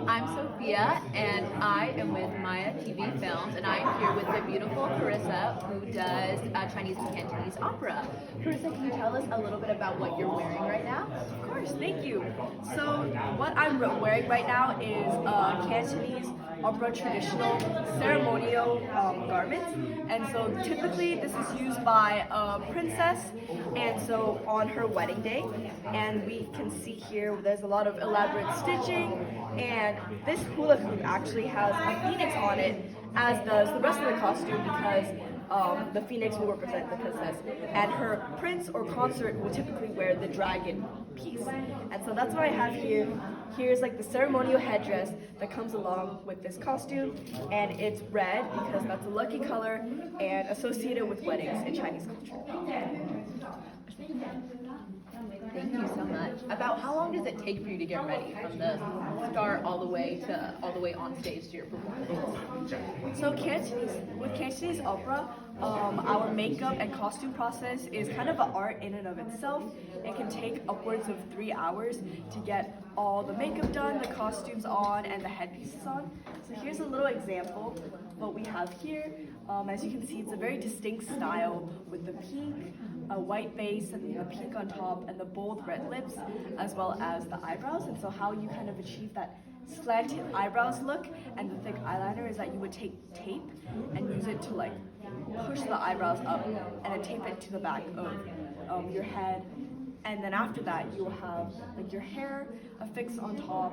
I'm Sophia, and I am with Maya TV Films, and I'm here with the beautiful Carissa, who does Chinese and Cantonese opera. Carissa, can you tell us a little bit about what you're wearing right now? Of course, thank you. So what I'm wearing right now is Cantonese opera traditional ceremonial garments, and so typically this is used by a princess, and so on her wedding day, and we can see here there's a lot of elaborate stitching, and this hula hoop actually has a phoenix on it, as does the rest of the costume, because the phoenix will represent the princess, and her prince or consort will typically wear the dragon piece. And so that's what I have here. Here's like the ceremonial headdress that comes along with this costume, and it's red because that's a lucky color and associated with weddings in Chinese culture. Thank you so much. About how long does it take for you to get ready from the start all the way on stage to your performance? So with Cantonese opera, our makeup and costume process is kind of an art in and of itself. It can take upwards of 3 hours to get all the makeup done, the costumes on, and the headpieces on. So here's a little example of what we have here. As you can see, it's a very distinct style with the pink, a white base, and the pink on top, and the bold red lips, as well as the eyebrows. And so how you kind of achieve that slanted eyebrows look and the thick eyeliner is that you would take tape and use it to like push the eyebrows up and then tape it to the back of your head. And then after that, you'll have like your hair affixed on top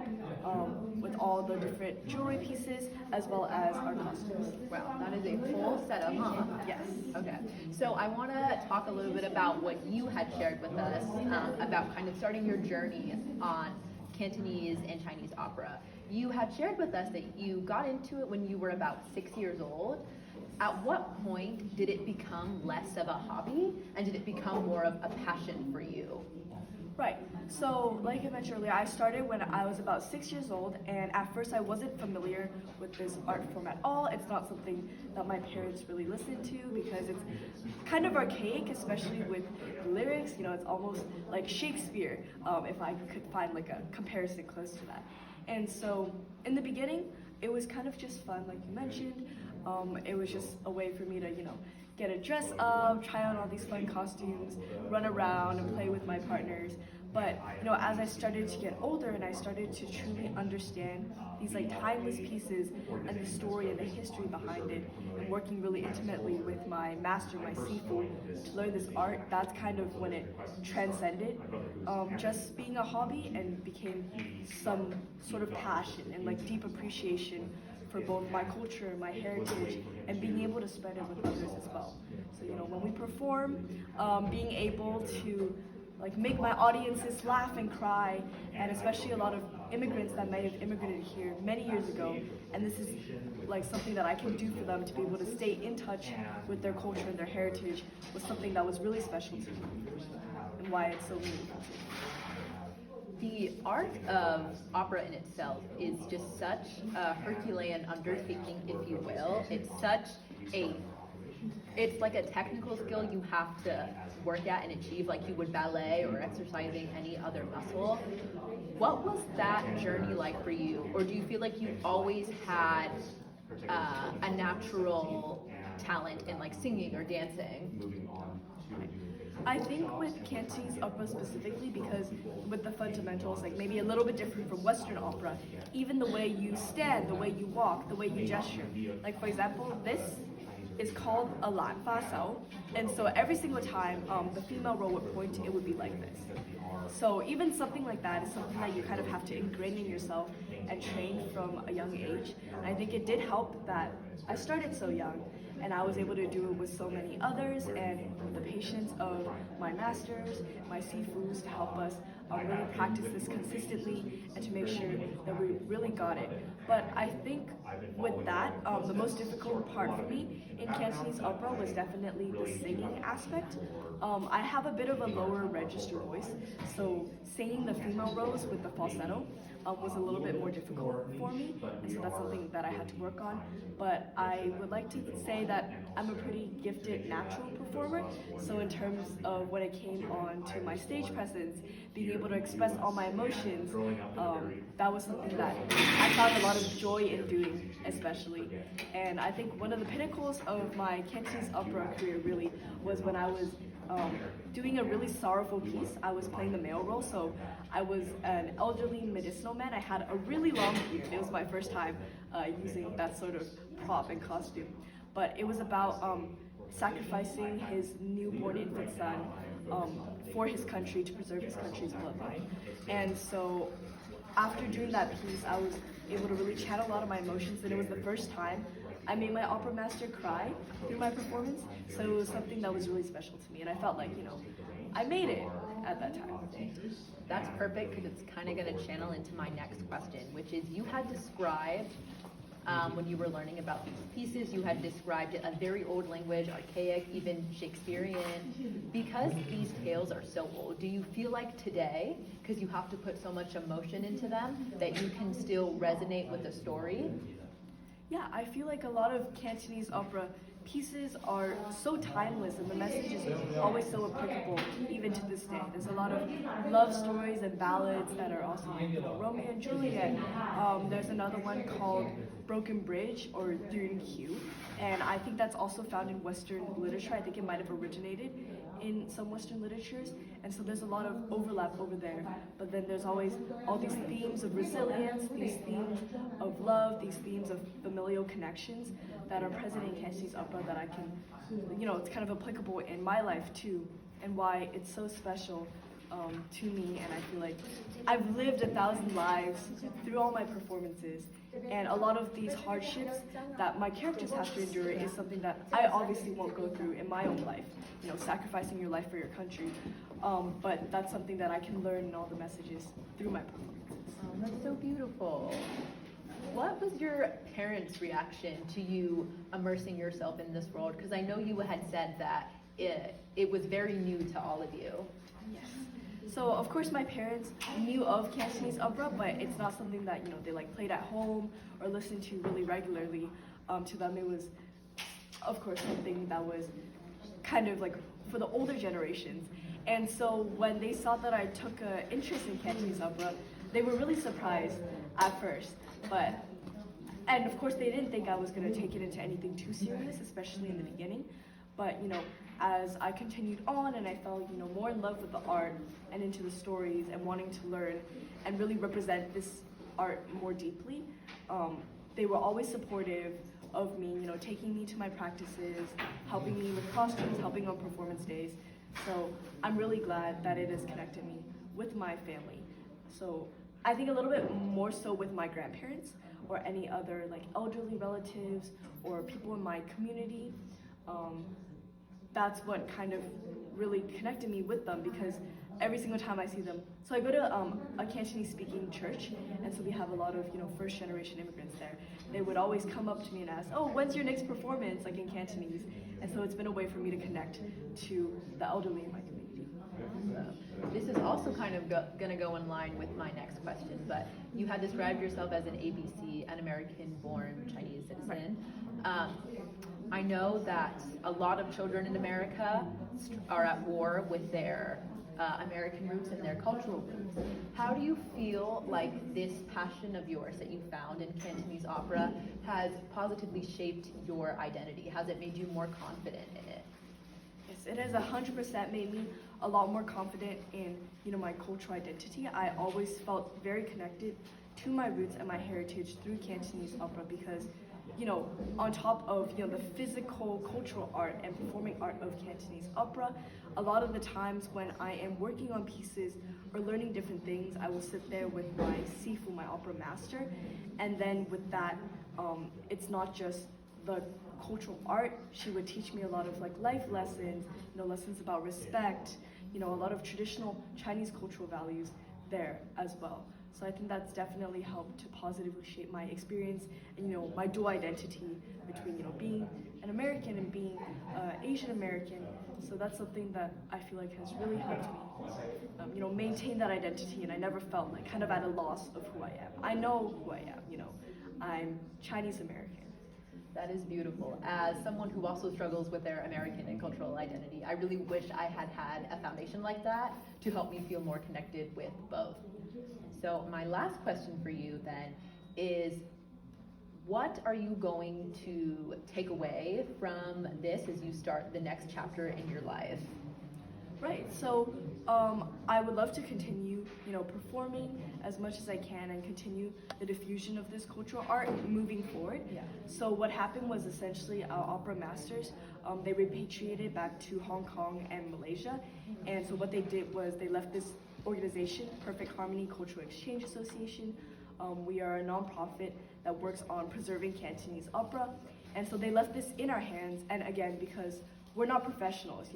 with all the different jewelry pieces, as well as our costumes. Wow, that is a full setup, huh? Yes. Okay, so I want to talk a little bit about what you had shared with us about kind of starting your journey on Cantonese and Chinese opera. You had shared with us that you got into it when you were about 6 years old. At what point did it become less of a hobby, and did it become more of a passion for you? Right. So, like I mentioned earlier, I started when I was about 6 years old, and at first I wasn't familiar with this art form at all. It's not something that my parents really listened to because it's kind of archaic, especially with the lyrics. You know, it's almost like Shakespeare, if I could find like a comparison close to that. And so, in the beginning, it was kind of just fun, like you mentioned. It was just a way for me to, get a dress up, try on all these fun costumes, run around and play with my partners. But, as I started to get older and I started to truly understand these like timeless pieces and the story and the history behind it, and working really intimately with my master, my sifu, to learn this art, that's kind of when it transcended just being a hobby and became some sort of passion and like deep appreciation for both my culture, my heritage, and being able to spread it with others as well. So, when we perform, being able to like make my audiences laugh and cry, and especially a lot of immigrants that may have immigrated here many years ago, and this is like something that I can do for them to be able to stay in touch with their culture and their heritage was something that was really special to me, and why it's so meaningful to me. The art of opera in itself is just such a Herculean undertaking, if you will. It's like a technical skill you have to work at and achieve like you would ballet or exercising any other muscle. What was that journey like for you? Or do you feel like you always had a natural talent in like singing or dancing? I think with Cantonese opera specifically, because with the fundamentals, like maybe a little bit different from Western opera, even the way you stand, the way you walk, the way you gesture. Like for example, this is called a lan fa sao, and so every single time the female role would point, it would be like this. So even something like that is something that you kind of have to ingrain in yourself and train from a young age. And I think it did help that I started so young, and I was able to do it with so many others, and with the patience of my masters, my sifus, to help us really practice this consistently and to make sure that we really got it. But I think with that, the most difficult part for me in Cantonese opera was definitely the singing aspect. I have a bit of a lower register voice, so singing the female roles with the falsetto was a little bit more difficult for me, and so that's something that I had to work on. But I would like to say that I'm a pretty gifted natural performer, so in terms of when it came on to my stage presence, being able able to express all my emotions, that was something that I found a lot of joy in doing, especially. And I think one of the pinnacles of my Cantonese opera career really was when I was doing a really sorrowful piece. I was playing the male role, so I was an elderly medicinal man. I had a really long beard. It was my first time using that sort of prop and costume. But it was about sacrificing his newborn infant son for his country to preserve his country's bloodline. And so after doing that piece, I was able to really channel a lot of my emotions, and it was the first time I made my opera master cry through my performance. So it was something that was really special to me, and I felt like, I made it at that time. That's perfect because it's kind of going to channel into my next question, which is you had described when you were learning about these pieces, you had described a very old language, archaic, even Shakespearean. Because these tales are so old, do you feel like today, because you have to put so much emotion into them, that you can still resonate with the story? Yeah, I feel like a lot of Cantonese opera pieces are so timeless, and the message is always so applicable even to this day. There's a lot of love stories and ballads that are also Romeo and Juliet. There's another one called Broken Bridge or Dune Q, and I think that's also found in Western literature. I think it might have originated in some Western literatures, and so there's a lot of overlap over there. But then there's always all these themes of resilience, these themes of love, these themes of familial connections that are present in Cantonese opera that I can, it's kind of applicable in my life too, and why it's so special to me. And I feel like I've lived 1,000 lives through all my performances, and a lot of these hardships that my characters have to endure is something that I obviously won't go through in my own life, sacrificing your life for your country. But that's something that I can learn in all the messages through my performances. Oh, that's so beautiful. What was your parents' reaction to you immersing yourself in this world? Because I know you had said that it was very new to all of you. Yes. So of course my parents knew of Cantonese opera, but it's not something that they played at home or listened to really regularly. To them it was, of course, something that was kind of like for the older generations. And so when they saw that I took an interest in Cantonese opera, they were really surprised at first. And of course they didn't think I was going to take it into anything too serious, especially in the beginning. But as I continued on and I fell more in love with the art and into the stories and wanting to learn and really represent this art more deeply, they were always supportive of me, taking me to my practices, helping me with costumes, helping on performance days. So I'm really glad that it has connected me with my family. So I think a little bit more so with my grandparents or any other elderly relatives or people in my community. That's what kind of really connected me with them, because every single time I see them, so I go to a Cantonese speaking church, and so we have a lot of first generation immigrants there. They would always come up to me and ask, oh, when's your next performance, in Cantonese? And so it's been a way for me to connect to the elderly in my community. This is also kind of going to go in line with my next question, but you had described yourself as an ABC, an American-born Chinese citizen. Right. I know that a lot of children in America are at war with their American roots and their cultural roots. How do you feel like this passion of yours that you found in Cantonese opera has positively shaped your identity? Has it made you more confident in it? Yes, it has 100% made me a lot more confident in my cultural identity. I always felt very connected to my roots and my heritage through Cantonese opera, because on top of the physical cultural art and performing art of Cantonese opera, a lot of the times when I am working on pieces or learning different things, I will sit there with my sifu, my opera master, and then with that, it's not just the cultural art. She would teach me a lot of life lessons, lessons about respect, a lot of traditional Chinese cultural values there as well. So I think that's definitely helped to positively shape my experience and my dual identity between being an American and being Asian American. So that's something that I feel like has really helped me maintain that identity, and I never felt kind of at a loss of who I am. I know who I am, I'm Chinese American. That is beautiful. As someone who also struggles with their American and cultural identity, I really wish I had had a foundation like that to help me feel more connected with both. So my last question for you then is, what are you going to take away from this as you start the next chapter in your life? Right. So I would love to continue, performing as much as I can and continue the diffusion of this cultural art moving forward. Yeah. So what happened was essentially our opera masters, they repatriated back to Hong Kong and Malaysia. And so what they did was they left this organization, Perfect Harmony Cultural Exchange Association. We are a nonprofit that works on preserving Cantonese opera. And so they left this in our hands. And again, because we're not professionals,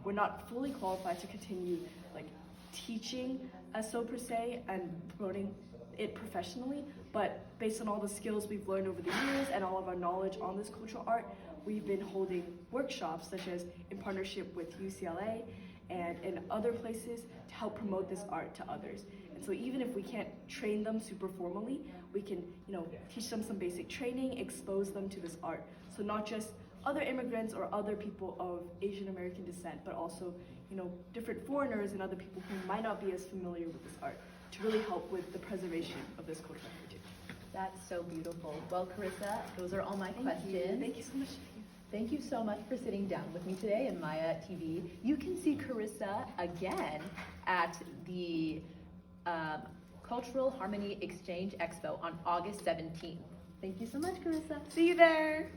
we're not fully qualified to continue teaching so per se and promoting it professionally, but based on all the skills we've learned over the years and all of our knowledge on this cultural art, we've been holding workshops such as in partnership with UCLA and in other places to help promote this art to others. And so even if we can't train them super formally, we can teach them some basic training, expose them to this art. So not just other immigrants or other people of Asian American descent, but also different foreigners and other people who might not be as familiar with this art, to really help with the preservation of this cultural heritage. That's so beautiful. Well, Carissa, those are all my questions. Thank you so much. Thank you so much for sitting down with me today in Maya TV. You can see Carissa again at the Cultural Harmony Exchange Expo on August 17th. Thank you so much, Carissa. See you there.